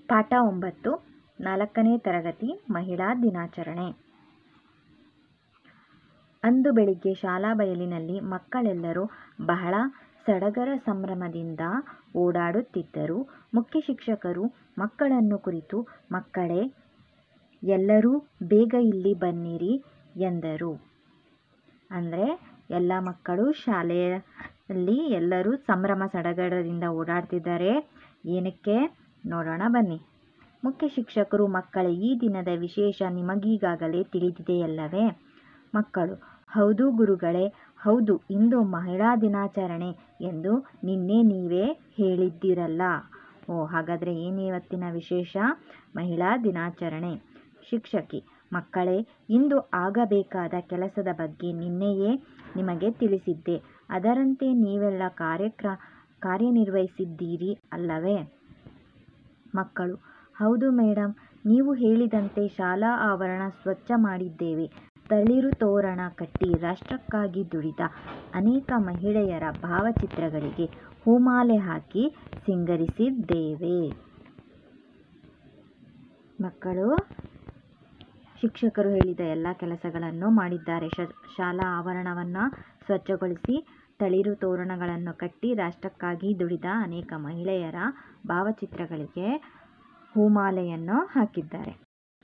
ಪಾಠ 9 4ನೇ ತರಗತಿ ಮಹಿಳಾ ದಿನಾಚರಣೆ. ಅಂದು ಬೆಳಿಗ್ಗೆ ಶಾಲಾ ಬಯಲಿನಲ್ಲಿ ಮಕ್ಕಳೆಲ್ಲರೂ ಬಹಳ ಸಡಗರ ಸಂಭ್ರಮದಿಂದ ಓಡಾಡುತ್ತಿದ್ದರು. ಮುಖ್ಯ ಶಿಕ್ಷಕರು ಮಕ್ಕಳನ್ನು ಕುರಿತು, "ಮಕ್ಕಳೇ, ಎಲ್ಲರೂ ಬೇಗ ಇಲ್ಲಿ ಬನ್ನಿರಿ" ಎಂದರು. ಅಂದರೆ ಎಲ್ಲ ಮಕ್ಕಳು ಶಾಲೆಯಲ್ಲಿ ಎಲ್ಲರೂ ಸಂಭ್ರಮ ಸಡಗರದಿಂದ ಓಡಾಡ್ತಿದ್ದಾರೆ. ಏನಕ್ಕೆ ನೋಡೋಣ ಬನ್ನಿ. ಮುಖ್ಯ ಶಿಕ್ಷಕರು, "ಮಕ್ಕಳೇ, ಈ ದಿನದ ವಿಶೇಷ ನಿಮಗೀಗಾಗಲೇ ತಿಳಿದಿದೆಯಲ್ಲವೇ?" ಮಕ್ಕಳು, "ಹೌದು ಗುರುಗಳೇ, ಹೌದು, ಇಂದು ಮಹಿಳಾ ದಿನಾಚರಣೆ ಎಂದು ನಿನ್ನೆ ನೀವೇ ಹೇಳಿದ್ದಿರಲ್ಲ." ಹಾಗಾದರೆ ಏನಿವತ್ತಿನ ವಿಶೇಷ? ಮಹಿಳಾ ದಿನಾಚರಣೆ. ಶಿಕ್ಷಕಿ, "ಮಕ್ಕಳೇ, ಇಂದು ಆಗಬೇಕಾದ ಕೆಲಸದ ಬಗ್ಗೆ ನಿನ್ನೆಯೇ ನಿಮಗೆ ತಿಳಿಸಿದ್ದೆ. ಅದರಂತೆ ನೀವೆಲ್ಲ ಕಾರ್ಯನಿರ್ವಹಿಸಿದ್ದೀರಿ ಅಲ್ಲವೇ?" ಮಕ್ಕಳು, "ಹೌದು ಮೇಡಮ್, ನೀವು ಹೇಳಿದಂತೆ ಶಾಲಾ ಆವರಣ ಸ್ವಚ್ಛ ಮಾಡಿದ್ದೇವೆ. ತಳಿರು ತೋರಣ ಕಟ್ಟಿ ರಾಷ್ಟ್ರಕ್ಕಾಗಿ ದುಡಿದ ಅನೇಕ ಮಹಿಳೆಯರ ಭಾವಚಿತ್ರಗಳಿಗೆ ಹೂಮಾಲೆ ಹಾಕಿ ಸಿಂಗರಿಸಿದ್ದೇವೆ." ಮಕ್ಕಳು ಶಿಕ್ಷಕರು ಹೇಳಿದ ಎಲ್ಲ ಕೆಲಸಗಳನ್ನು ಮಾಡಿದ್ದಾರೆ. ಶಾಲಾ ಆವರಣವನ್ನು ಸ್ವಚ್ಛಗೊಳಿಸಿ ತಳಿರು ತೋರಣಗಳನ್ನು ಕಟ್ಟಿ ರಾಷ್ಟ್ರಕ್ಕಾಗಿ ದುಡಿದ ಅನೇಕ ಮಹಿಳೆಯರ ಭಾವಚಿತ್ರಗಳಿಗೆ ಹೂಮಾಲೆಯನ್ನು ಹಾಕಿದ್ದಾರೆ.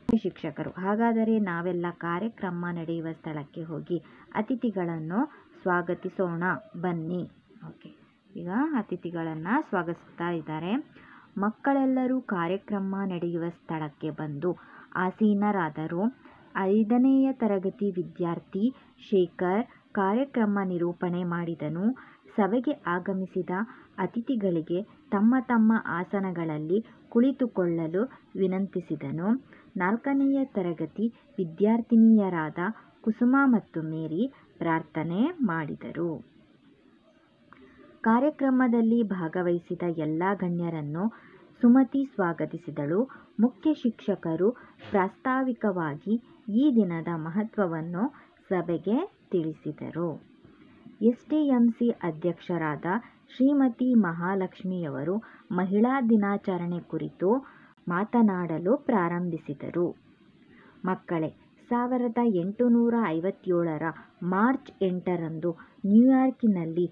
ಶಿಕ್ಷಕರು, "ಹಾಗಾದರೆ ನಾವೆಲ್ಲ ಕಾರ್ಯಕ್ರಮ ನಡೆಯುವ ಸ್ಥಳಕ್ಕೆ ಹೋಗಿ ಅತಿಥಿಗಳನ್ನು ಸ್ವಾಗತಿಸೋಣ ಬನ್ನಿ." ಈಗ ಅತಿಥಿಗಳನ್ನು ಸ್ವಾಗತಿಸ್ತಾ ಇದ್ದಾರೆ. ಮಕ್ಕಳೆಲ್ಲರೂ ಕಾರ್ಯಕ್ರಮ ನಡೆಯುವ ಸ್ಥಳಕ್ಕೆ ಬಂದು ಆಸೀನರಾದರು. 5ನೇ ತರಗತಿ ವಿದ್ಯಾರ್ಥಿ ಶೇಖರ್ ಕಾರ್ಯಕ್ರಮ ನಿರೂಪಣೆ ಮಾಡಿದನು. ಸಭೆಗೆ ಆಗಮಿಸಿದ ಅತಿಥಿಗಳಿಗೆ ತಮ್ಮ ತಮ್ಮ ಆಸನಗಳಲ್ಲಿ ಕುಳಿತುಕೊಳ್ಳಲು ವಿನಂತಿಸಿದನು. 4ನೇ ತರಗತಿ ವಿದ್ಯಾರ್ಥಿನಿಯರಾದ ಕುಸುಮ ಮತ್ತು ಮೇರಿ ಪ್ರಾರ್ಥನೆ ಮಾಡಿದರು. ಕಾರ್ಯಕ್ರಮದಲ್ಲಿ ಭಾಗವಹಿಸಿದ ಎಲ್ಲ ಗಣ್ಯರನ್ನು ಸುಮತಿ ಸ್ವಾಗತಿಸಿದಳು. ಮುಖ್ಯ ಶಿಕ್ಷಕರು ಪ್ರಾಸ್ತಾವಿಕವಾಗಿ ಈ ದಿನದ ಮಹತ್ವವನ್ನು ಸಭೆಗೆ ತಿಳಿಸಿದರು. ಎಸ್ಡಿಎಂಸಿ ಅಧ್ಯಕ್ಷರಾದ ಶ್ರೀಮತಿ ಮಹಾಲಕ್ಷ್ಮಿಯವರು ಮಹಿಳಾ ದಿನಾಚರಣೆ ಕುರಿತು ಮಾತನಾಡಲು ಪ್ರಾರಂಭಿಸಿದರು. "ಮಕ್ಕಳೇ, 1857ರ ಮಾರ್ಚ್ 8ರಂದು ನ್ಯೂಯಾರ್ಕಿನಲ್ಲಿ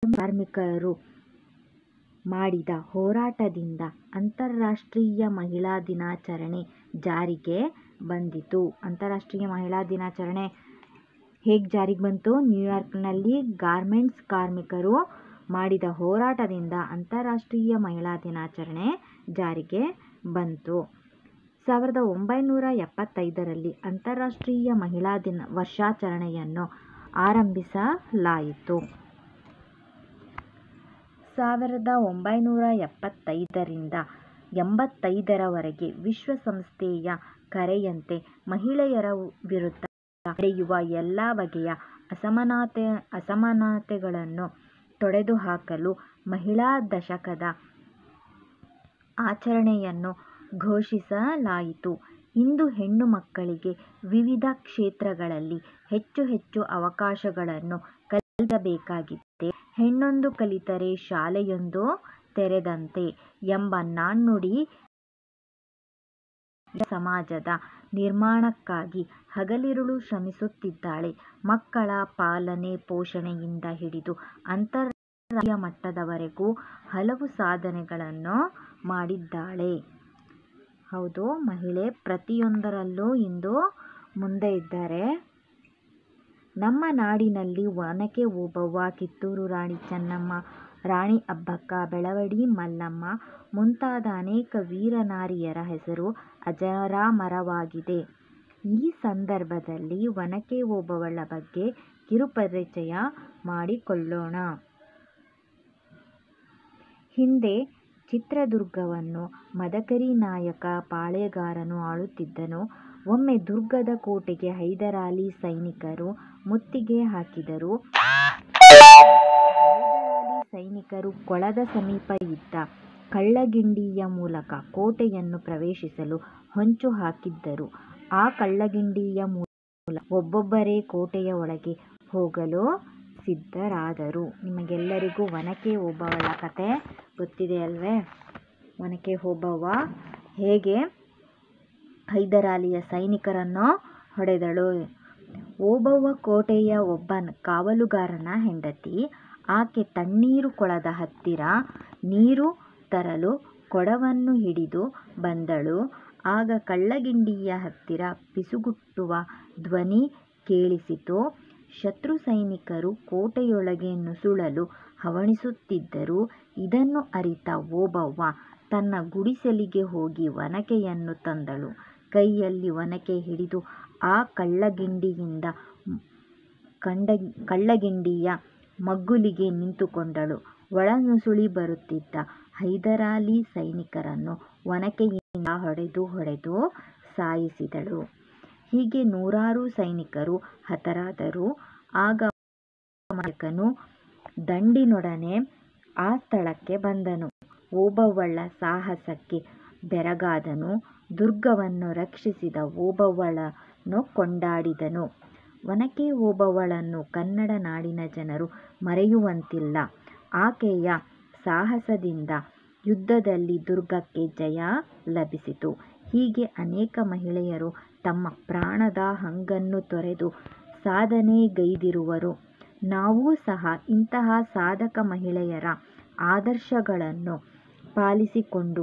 ಕಾರ್ಮಿಕರು ಮಾಡಿದ ಹೋರಾಟದಿಂದ ಅಂತಾರಾಷ್ಟ್ರೀಯ ಮಹಿಳಾ ದಿನಾಚರಣೆ ಜಾರಿಗೆ ಬಂದಿತು." ಅಂತಾರಾಷ್ಟ್ರೀಯ ಮಹಿಳಾ ದಿನಾಚರಣೆ ಹೇಗೆ ಜಾರಿಗೆ ಬಂತು? ನ್ಯೂಯಾರ್ಕ್ನಲ್ಲಿ ಗಾರ್ಮೆಂಟ್ಸ್ ಕಾರ್ಮಿಕರು ಮಾಡಿದ ಹೋರಾಟದಿಂದ ಅಂತಾರಾಷ್ಟ್ರೀಯ ಮಹಿಳಾ ದಿನಾಚರಣೆ ಜಾರಿಗೆ ಬಂತು. 1975ರಲ್ಲಿ ಅಂತಾರಾಷ್ಟ್ರೀಯ ಮಹಿಳಾ ವರ್ಷಾಚರಣೆಯನ್ನು ಆರಂಭಿಸಲಾಯಿತು. 1975ರಿಂದ 85ರವರೆಗೆ ವಿಶ್ವಸಂಸ್ಥೆಯ ಕರೆಯಂತೆ ಮಹಿಳೆಯರ ವಿರುದ್ಧ ನಡೆಯುವ ಎಲ್ಲ ಬಗೆಯ ಅಸಮಾನತೆಗಳನ್ನು ತೊಡೆದುಹಾಕಲು ಮಹಿಳಾ ದಶಕದ ಆಚರಣೆಯನ್ನು ಘೋಷಿಸಲಾಯಿತು. ಇಂದು ಹೆಣ್ಣು ಮಕ್ಕಳಿಗೆ ವಿವಿಧ ಕ್ಷೇತ್ರಗಳಲ್ಲಿ ಹೆಚ್ಚು ಹೆಚ್ಚು ಅವಕಾಶಗಳನ್ನು ಕಲ್ಪಿಸಬೇಕಾಗಿದೆ. "ಹೆಣ್ಣೊಂದು ಕಲಿತರೆ ಶಾಲೆಯೊಂದು ತೆರೆದಂತೆ" ಎಂಬ ನಾಣ್ಣುಡಿ ಸಮಾಜದ ನಿರ್ಮಾಣಕ್ಕಾಗಿ ಹಗಲಿರುಳು ಶ್ರಮಿಸುತ್ತಿದ್ದಾಳೆ. ಮಕ್ಕಳ ಪಾಲನೆ ಪೋಷಣೆಯಿಂದ ಹಿಡಿದು ಅಂತಾರಾಷ್ಟ್ರೀಯ ಮಟ್ಟದವರೆಗೂ ಹಲವು ಸಾಧನೆಗಳನ್ನು ಮಾಡಿದ್ದಾಳೆ. ಹೌದು, ಮಹಿಳೆ ಪ್ರತಿಯೊಂದರಲ್ಲೂ ಇಂದು ಮುಂದೆ ಇದ್ದಾರೆ. ನಮ್ಮ ನಾಡಿನಲ್ಲಿ ಒನಕೆ ಓಬವ್ವ, ಕಿತ್ತೂರು ರಾಣಿ ಚೆನ್ನಮ್ಮ, ರಾಣಿ ಅಬ್ಬಕ್ಕ, ಬೆಳವಡಿ ಮಲ್ಲಮ್ಮ ಮುಂತಾದ ಅನೇಕ ವೀರ ನಾರಿಯರ ಹೆಸರು ಅಜರಾಮರವಾಗಿದೆ. ಈ ಸಂದರ್ಭದಲ್ಲಿ ಒನಕೆ ಓಬವ್ವಳ ಬಗ್ಗೆ ಕಿರುಪರಿಚಯ ಮಾಡಿಕೊಳ್ಳೋಣ. ಹಿಂದೆ ಚಿತ್ರದುರ್ಗವನ್ನು ಮದಕರಿ ನಾಯಕ ಪಾಳೆಗಾರನು ಆಳುತ್ತಿದ್ದನು. ಒಮ್ಮೆ ದುರ್ಗದ ಕೋಟೆಗೆ ಹೈದರಾಲಿ ಸೈನಿಕರು ಮುತ್ತಿಗೆ ಹಾಕಿದರು. ಹೈದರಾಲಿ ಸೈನಿಕರು ಕೊಳದ ಸಮೀಪ ಇದ್ದ ಕಳ್ಳಗಿಂಡಿಯ ಮೂಲಕ ಕೋಟೆಯನ್ನು ಪ್ರವೇಶಿಸಲು ಹೊಂಚು ಹಾಕಿದ್ದರು. ಆ ಕಳ್ಳಗಿಂಡಿಯ ಮೂಲಕ ಒಬ್ಬೊಬ್ಬರೇ ಕೋಟೆಯ ಒಳಗೆ ಹೋಗಲು ಸಿದ್ಧರಾದರು. ನಿಮಗೆಲ್ಲರಿಗೂ ಒನಕೆ ಓಬವ್ವಳ ಕತೆ ಗೊತ್ತಿದೆ ಅಲ್ವೇ? ಒನಕೆ ಓಬವ್ವ ಹೇಗೆ ಹೈದರಾಲಿಯ ಸೈನಿಕರನ್ನು ಹೊಡೆದಳು. ಓಬವ್ವ ಕೋಟೆಯ ಒಬ್ಬ ಕಾವಲುಗಾರನ ಹೆಂಡತಿ. ಆಕೆ ತಣ್ಣೀರು ಕೊಳದ ಹತ್ತಿರ ನೀರು ತರಲು ಕೊಡವನ್ನು ಹಿಡಿದು ಬಂದಳು. ಆಗ ಕಳ್ಳಗಿಂಡಿಯ ಹತ್ತಿರ ಪಿಸುಗುಟ್ಟುವ ಧ್ವನಿ ಕೇಳಿಸಿತು. ಶತ್ರು ಸೈನಿಕರು ಕೋಟೆಯೊಳಗೆ ನುಸುಳಲು ಹವಣಿಸುತ್ತಿದ್ದರು. ಇದನ್ನು ಅರಿತ ಓಬವ್ವ ತನ್ನ ಗುಡಿಸಲಿಗೆ ಹೋಗಿ ಒನಕೆಯನ್ನು ತಂದಳು. ಕೈಯಲ್ಲಿ ಒನಕೆ ಹಿಡಿದು ಆ ಕಳ್ಳಗಿಂಡಿಯ ಮಗ್ಗುಲಿಗೆ ನಿಂತುಕೊಂಡಳು. ಒಳನುಸುಳಿ ಬರುತ್ತಿದ್ದ ಹೈದರಾಲಿ ಸೈನಿಕರನ್ನು ಒನಕೆಯಿಂದ ಹೊಡೆದು ಸಾಯಿಸಿದಳು. ಹೀಗೆ ನೂರಾರು ಸೈನಿಕರು ಹತರಾದರು. ಆಗ ನಾಯಕನು ದಂಡಿನೊಡನೆ ಆ ಸ್ಥಳಕ್ಕೆ ಬಂದನು. ಓಬವ್ವಳ ಸಾಹಸಕ್ಕೆ ಬೆರಗಾದನು. ದುರ್ಗವನ್ನು ರಕ್ಷಿಸಿದ ಓಬವ್ವಳನ್ನು ಕೊಂಡಾಡಿದನು. ಒನಕೆ ಓಬವ್ವಳನ್ನು ಕನ್ನಡ ನಾಡಿನ ಜನರು ಮರೆಯುವಂತಿಲ್ಲ. ಆಕೆಯ ಸಾಹಸದಿಂದ ಯುದ್ಧದಲ್ಲಿ ದುರ್ಗಕ್ಕೆ ಜಯ ಲಭಿಸಿತು. ಹೀಗೆ ಅನೇಕ ಮಹಿಳೆಯರು ತಮ್ಮ ಪ್ರಾಣದ ಹಂಗನ್ನು ತೊರೆದು ಸಾಧನೆಗೈದಿರುವರು. ನಾವೂ ಸಹ ಇಂತಹ ಸಾಧಕ ಮಹಿಳೆಯರ ಆದರ್ಶಗಳನ್ನು ಪಾಲಿಸಿಕೊಂಡು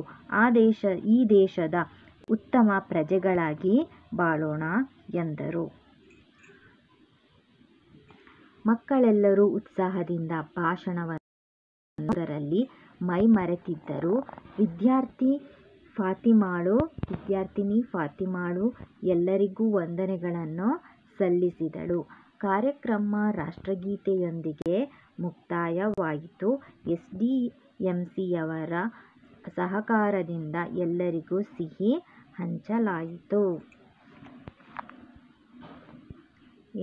ಈ ದೇಶದ ಉತ್ತಮ ಪ್ರಜೆಗಳಾಗಿ ಬಾಳೋಣ ಎಂದರು. ಮಕ್ಕಳೆಲ್ಲರೂ ಉತ್ಸಾಹದಿಂದ ಭಾಷಣವನ್ನುವುದರಲ್ಲಿ ಮೈಮರೆತಿದ್ದರು. ವಿದ್ಯಾರ್ಥಿನಿ ಫಾತಿಮಾಳು ಎಲ್ಲರಿಗೂ ವಂದನೆಗಳನ್ನು ಸಲ್ಲಿಸಿದಳು. ಕಾರ್ಯಕ್ರಮ ರಾಷ್ಟ್ರಗೀತೆಯೊಂದಿಗೆ ಮುಕ್ತಾಯವಾಯಿತು. ಎಸ್ಡಿಎಂಸಿಯವರ ಸಹಕಾರದಿಂದ ಎಲ್ಲರಿಗೂ ಸಿಹಿ ಹಂಚಲಾಯಿತು.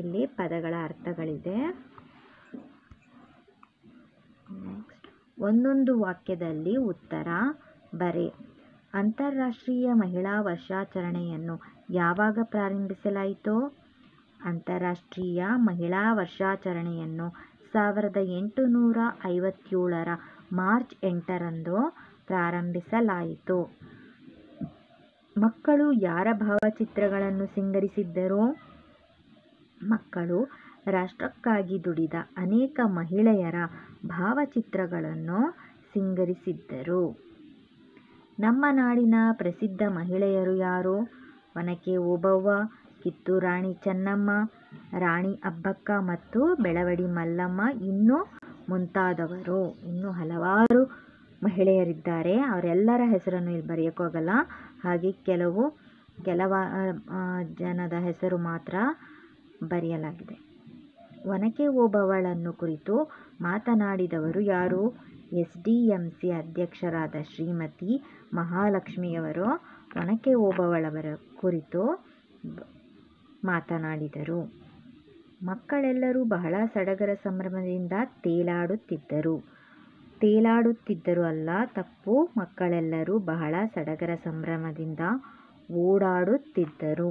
ಇಲ್ಲಿ ಪದಗಳ ಅರ್ಥಗಳಿದೆ. ಒಂದೊಂದು ವಾಕ್ಯದಲ್ಲಿ ಉತ್ತರ ಬರೆ. ಅಂತಾರಾಷ್ಟ್ರೀಯ ಮಹಿಳಾ ವರ್ಷಾಚರಣೆಯನ್ನು ಯಾವಾಗ ಪ್ರಾರಂಭಿಸಲಾಯಿತು? ಅಂತಾರಾಷ್ಟ್ರೀಯ ಮಹಿಳಾ ವರ್ಷಾಚರಣೆಯನ್ನು 1857 ಮಾರ್ಚ್ 8ರಂದು ಪ್ರಾರಂಭಿಸಲಾಯಿತು. ಮಕ್ಕಳು ಯಾರ ಭಾವಚಿತ್ರಗಳನ್ನು ಸಿಂಗರಿಸಿದ್ದರು? ಮಕ್ಕಳು ರಾಷ್ಟ್ರಕ್ಕಾಗಿ ದುಡಿದ ಅನೇಕ ಮಹಿಳೆಯರ ಭಾವಚಿತ್ರಗಳನ್ನು ಸಿಂಗರಿಸಿದ್ದರು. ನಮ್ಮ ನಾಡಿನ ಪ್ರಸಿದ್ಧ ಮಹಿಳೆಯರು ಯಾರು? ಒನಕೆ ಓಬವ್ವ, ಕಿತ್ತೂರು ರಾಣಿ ಚೆನ್ನಮ್ಮ, ರಾಣಿ ಅಬ್ಬಕ್ಕ ಮತ್ತು ಬೆಳವಡಿ ಮಲ್ಲಮ್ಮ, ಇನ್ನೂ ಮುಂತಾದವರು. ಇನ್ನೂ ಹಲವಾರು ಮಹಿಳೆಯರಿದ್ದಾರೆ. ಅವರೆಲ್ಲರ ಹೆಸರನ್ನು ಇಲ್ಲಿ ಬರೆಯೋಕ್ಕಾಗಲ್ಲ. ಹಾಗೆ ಕೆಲವು ಜನದ ಹೆಸರು ಮಾತ್ರ ಬರೆಯಲಾಗಿದೆ. ಒನಕೆ ಓಬವ್ವಳನ್ನು ಕುರಿತು ಮಾತನಾಡಿದವರು ಯಾರು? ಎಸ್ಡಿಎಂಸಿ ಅಧ್ಯಕ್ಷರಾದ ಶ್ರೀಮತಿ ಮಹಾಲಕ್ಷ್ಮಿಯವರು ಒನಕೆ ಓಬವ್ವಳವರ ಕುರಿತು ಮಾತನಾಡಿದರು. ಮಕ್ಕಳೆಲ್ಲರೂ ಬಹಳ ಸಡಗರ ಸಂಭ್ರಮದಿಂದ ತೇಲಾಡುತ್ತಿದ್ದರು ಅಲ್ಲ, ತಪ್ಪು. ಮಕ್ಕಳೆಲ್ಲರೂ ಬಹಳ ಸಡಗರ ಸಂಭ್ರಮದಿಂದ ಓಡಾಡುತ್ತಿದ್ದರು.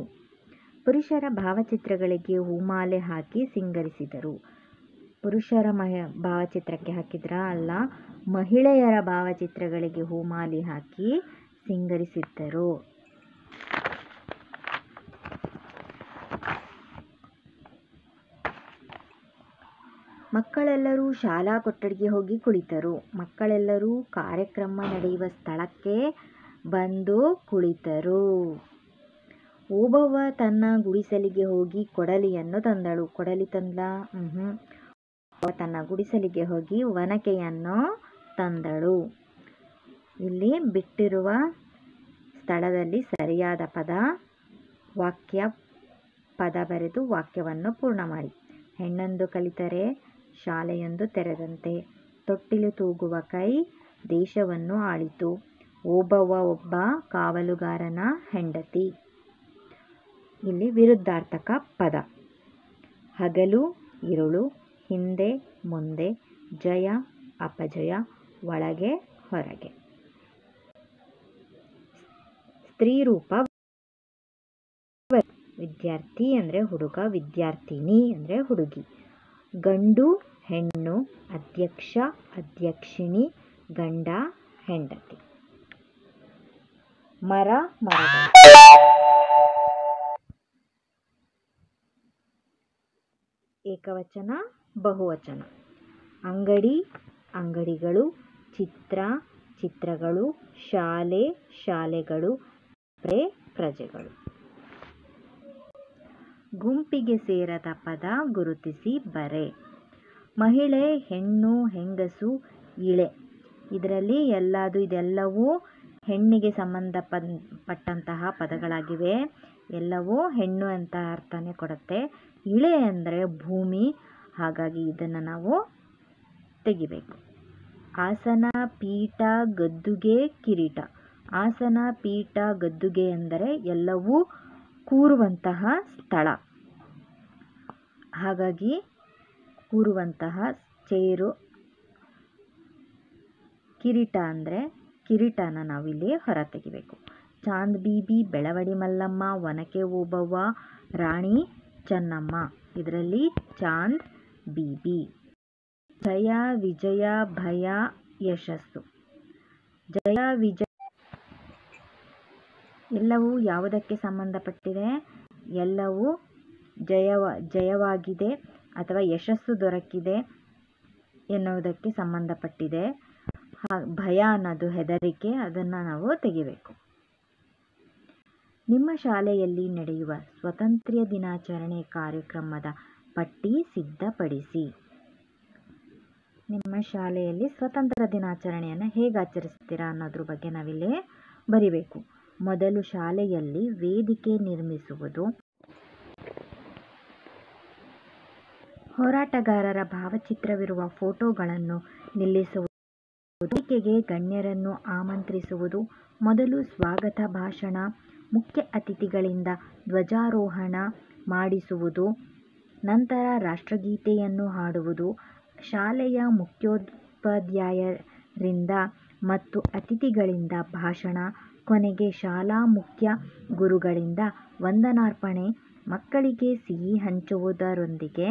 ಪುರುಷರ ಭಾವಚಿತ್ರಗಳಿಗೆ ಹೂಮಾಲೆ ಹಾಕಿ ಸಿಂಗರಿಸಿದರು. ಪುರುಷರ ಭಾವಚಿತ್ರಕ್ಕೆ ಹಾಕಿದ್ರಾ? ಅಲ್ಲ, ಮಹಿಳೆಯರ ಭಾವಚಿತ್ರಗಳಿಗೆ ಹೂಮಾಲೆ ಹಾಕಿ ಸಿಂಗರಿಸಿದ್ದರು. ಮಕ್ಕಳೆಲ್ಲರೂ ಶಾಲಾ ಕೊಠಡಿಗೆ ಹೋಗಿ ಕುಳಿತರು. ಮಕ್ಕಳೆಲ್ಲರೂ ಕಾರ್ಯಕ್ರಮ ನಡೆಯುವ ಸ್ಥಳಕ್ಕೆ ಬಂದು ಕುಳಿತರು. ಓಬವ್ವ ತನ್ನ ಗುಡಿಸಲಿಗೆ ಹೋಗಿ ಕೊಡಲಿಯನ್ನು ತಂದಳು. ಕೊಡಲಿ ತಂದ್ಲಾ? ತನ್ನ ಗುಡಿಸಲಿಗೆ ಹೋಗಿ ಒನಕೆಯನ್ನು ತಂದಳು. ಇಲ್ಲಿ ಬಿಟ್ಟಿರುವ ಸ್ಥಳದಲ್ಲಿ ಸರಿಯಾದ ಪದ ಬರೆದು ವಾಕ್ಯವನ್ನು ಪೂರ್ಣ ಮಾಡಿ. ಹೆಣ್ಣೊಂದು ಕಲಿತರೆ ಶಾಲೆಯೊಂದು ತೆರೆದಂತೆ. ತೊಟ್ಟಿಲು ತೂಗುವ ಕೈ ದೇಶವನ್ನು ಆಳಿತು. ಓಬವ್ವ ಒಬ್ಬ ಕಾವಲುಗಾರನ ಹೆಂಡತಿ. ಇಲ್ಲಿ ವಿರುದ್ಧಾರ್ಥಕ ಪದ. ಹಗಲು ഇരുಳು, ಹಿಂದೆ ಮುಂದೆ, ಜಯ ಅಪಜಯ, ಒಳಗೆ ಹೊರಗೆ. ಸ್ತ್ರೀ ರೂಪ. ವಿದ್ಯಾರ್ಥಿ ಅಂದರೆ ಹುಡುಗ, ವಿದ್ಯಾರ್ಥಿನಿ ಅಂದರೆ ಹುಡುಗಿ. ಗಂಡು ಹೆಣ್ಣು, ಅಧ್ಯಕ್ಷ, ಅಧ್ಯಕ್ಷಿಣಿ, ಗಂಡ, ಹೆಂಡತಿ. ಮರ, ಮರಗಳು. ಏಕವಚನ, ಬಹುವಚನ. ಅಂಗಡಿ, ಅಂಗಡಿಗಳು. ಚಿತ್ರ, ಚಿತ್ರಗಳು. ಶಾಲೆ, ಶಾಲೆಗಳು. ಪ್ರಜೆಗಳು. ಗುಂಪಿಗೆ ಸೇರದ ಪದ ಗುರುತಿಸಿ ಬರೆ. ಮಹಿಳೆ, ಹೆಣ್ಣು, ಹೆಂಗಸು, ಇಳೆ. ಇದರಲ್ಲಿ ಇದೆಲ್ಲವೂ ಹೆಣ್ಣಿಗೆ ಸಂಬಂಧಪಟ್ಟಂತಹ ಪದಗಳಾಗಿವೆ. ಎಲ್ಲವೂ ಹೆಣ್ಣು ಅಂತ ಅರ್ಥನೇ ಕೊಡುತ್ತೆ. ಇಳೆ ಅಂದರೆ ಭೂಮಿ, ಹಾಗಾಗಿ ಇದನ್ನು ನಾವು ತೆಗಿಬೇಕು. ಆಸನ, ಪೀಠ, ಗದ್ದುಗೆ, ಕಿರೀಟ. ಆಸನ, ಪೀಠ, ಗದ್ದುಗೆ ಎಂದರೆ ಎಲ್ಲವೂ ಕೂರುವಂತಹ ಸ್ಥಳ, ಹಾಗಾಗಿ ಕೂರುವಂತಹ ಚೇರು. ಕಿರೀಟ ಅಂದರೆ ಕಿರೀಟನ ನಾವಿಲ್ಲಿ ಹೊರ ತೆಗಿಬೇಕು. ಚಾಂದ್ ಬೀಬಿ, ಬೆಳವಡಿ ಮಲ್ಲಮ್ಮ, ಒನಕೆ ಓಬವ್ವ, ರಾಣಿ ಚೆನ್ನಮ್ಮ. ಇದರಲ್ಲಿ ಚಾಂದ್ ಬೀಬಿ. ಜಯ, ವಿಜಯ, ಭಯ, ಯಶಸ್ಸು. ಜಯ, ವಿಜಯ ಎಲ್ಲವೂ ಯಾವುದಕ್ಕೆ ಸಂಬಂಧಪಟ್ಟಿದೆ? ಎಲ್ಲವೂ ಜಯವಾಗಿದೆ ಅಥವಾ ಯಶಸ್ಸು ದೊರಕಿದೆ ಎನ್ನುವುದಕ್ಕೆ ಸಂಬಂಧಪಟ್ಟಿದೆ. ಭಯ ಅನ್ನೋದು ಹೆದರಿಕೆ, ಅದನ್ನು ನಾವು ತೆಗಿಬೇಕು. ನಿಮ್ಮ ಶಾಲೆಯಲ್ಲಿ ನಡೆಯುವ ಸ್ವಾತಂತ್ರ್ಯ ದಿನಾಚರಣೆ ಕಾರ್ಯಕ್ರಮದ ಪಟ್ಟಿ ಸಿದ್ಧಪಡಿಸಿ. ನಿಮ್ಮ ಶಾಲೆಯಲ್ಲಿ ಸ್ವಾತಂತ್ರ್ಯ ದಿನಾಚರಣೆಯನ್ನು ಹೇಗೆ ಆಚರಿಸ್ತೀರಾ ಅನ್ನೋದ್ರ ಬಗ್ಗೆ ನಾವಿಲ್ಲಿ ಬರಿಬೇಕು. ಮೊದಲು ಶಾಲೆಯಲ್ಲಿ ವೇದಿಕೆ ನಿರ್ಮಿಸುವುದು. ಹೋರಾಟಗಾರರ ಭಾವಚಿತ್ರವಿರುವ ಫೋಟೋಗಳನ್ನು ನಿಲ್ಲಿಸುವುದು. ವೇದಿಕೆಗೆ ಗಣ್ಯರನ್ನು ಆಮಂತ್ರಿಸುವುದು. ಮೊದಲು ಸ್ವಾಗತ ಭಾಷಣ, ಮುಖ್ಯ ಅತಿಥಿಗಳಿಂದ ಧ್ವಜಾರೋಹಣ ಮಾಡಿಸುವುದು. ನಂತರ ರಾಷ್ಟ್ರಗೀತೆಯನ್ನು ಹಾಡುವುದು. ಶಾಲೆಯ ಮುಖ್ಯೋಪಾಧ್ಯಾಯರಿಂದ ಮತ್ತು ಅತಿಥಿಗಳಿಂದ ಭಾಷಣ. ಕೊನೆಗೆ ಶಾಲಾ ಮುಖ್ಯ ಗುರುಗಳಿಂದ ವಂದನಾರ್ಪಣೆ. ಮಕ್ಕಳಿಗೆ ಸಿಹಿ ಹಂಚುವುದರೊಂದಿಗೆ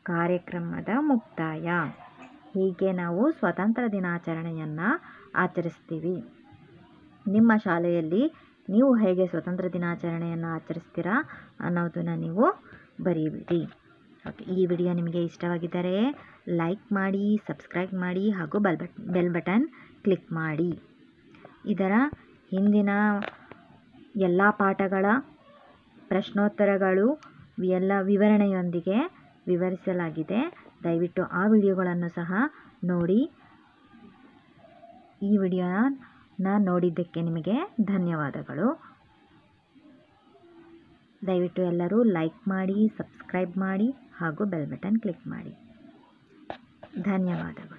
ಕಾರ್ಯಕ್ರಮದ ಮುಕ್ತಾಯ. ಹೀಗೆ ನಾವು ಸ್ವಾತಂತ್ರ್ಯ ದಿನಾಚರಣೆಯನ್ನು ಆಚರಿಸ್ತೀವಿ. ನಿಮ್ಮ ಶಾಲೆಯಲ್ಲಿ ನೀವು ಹೇಗೆ ಸ್ವಾತಂತ್ರ್ಯ ದಿನಾಚರಣೆಯನ್ನು ಆಚರಿಸ್ತೀರಾ ಅನ್ನೋದನ್ನು ನೀವು ಬರೀಬಿಡಿ. ಓಕೆ, ಈ ವಿಡಿಯೋ ನಿಮಗೆ ಇಷ್ಟವಾಗಿದ್ದರೆ ಲೈಕ್ ಮಾಡಿ, ಸಬ್ಸ್ಕ್ರೈಬ್ ಮಾಡಿ ಹಾಗೂ ಬೆಲ್ ಬಟನ್ ಕ್ಲಿಕ್ ಮಾಡಿ. ಇದರ ಹಿಂದಿನ ಎಲ್ಲ ಪಾಠಗಳ ಪ್ರಶ್ನೋತ್ತರಗಳು ಎಲ್ಲ ವಿವರಣೆಯೊಂದಿಗೆ ವಿವರಿಸಲಾಗಿದೆ. ದಯವಿಟ್ಟು ಆ ವಿಡಿಯೋಗಳನ್ನು ಸಹ ನೋಡಿ. ಈ ವಿಡಿಯೋನ ನೋಡಿದ್ದಕ್ಕೆ ನಿಮಗೆ ಧನ್ಯವಾದಗಳು. ದಯವಿಟ್ಟು ಎಲ್ಲರೂ ಲೈಕ್ ಮಾಡಿ, ಸಬ್ಸ್ಕ್ರೈಬ್ ಮಾಡಿ ಹಾಗೂ ಬೆಲ್ ಬಟನ್ ಕ್ಲಿಕ್ ಮಾಡಿ. ಧನ್ಯವಾದಗಳು.